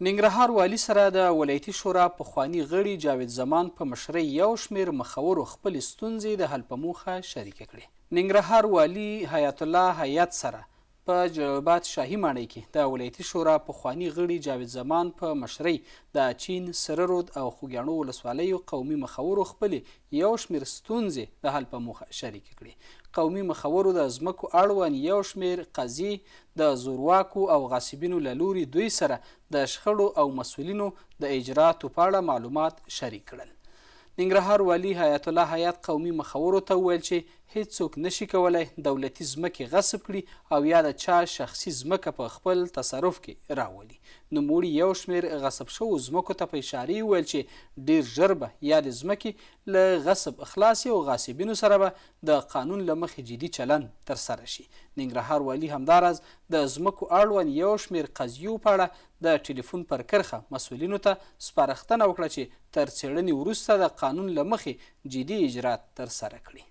ننګرهار والي سره د ولایتي شورا پخواني غړي جاوید زمان په مشرۍ یو شمېر مخورو خپلې ستونزې د حل په موخه شریکې کړې. ننګرهار والي حیات الله حیات سره په جلال آباد شاهي ماڼۍ کې د ولایتي شورا پخواني غړي جاوید زمان په مشرۍ د چین، سره رود او خوږیاڼو ولسوالیو قومي مخورو خپلې یو شمېر ستونزې د حل په موخه شریکې کړې. قومي مخورو د ځمکو اړوند یو شمېر قضیې د زورواکو او غاصبینو له لوري دوی سره د شخړو او مسؤلینو د اجراتو په اړه معلومات شریک کړل. ننګرهار والي حیات الله حیات قومي مخورو ته وویل چې هیڅوک نشي کولی دولتي ځمکې غصب کړي او یا د چا شخصي ځمکه په خپل تصرف کې راولي. نوموړي یو شمېر غصب شوو ځمکو ته په اشارې وویل چې ډېر ژر به یا د ځمکې له غصب خلاصي او غاصبینو سره به د قانون له مخې جدي چلند ترسره شي. ننګرهار والي همداراز د ځمکو اړوند یو شمېر قضیو په اړه د ټلیفون پر کرښه مسؤلینو ته سپارښتنه وکړه چې تر څېړنې وروسته د قانون له مخې جدي اجرات ترسره کړي.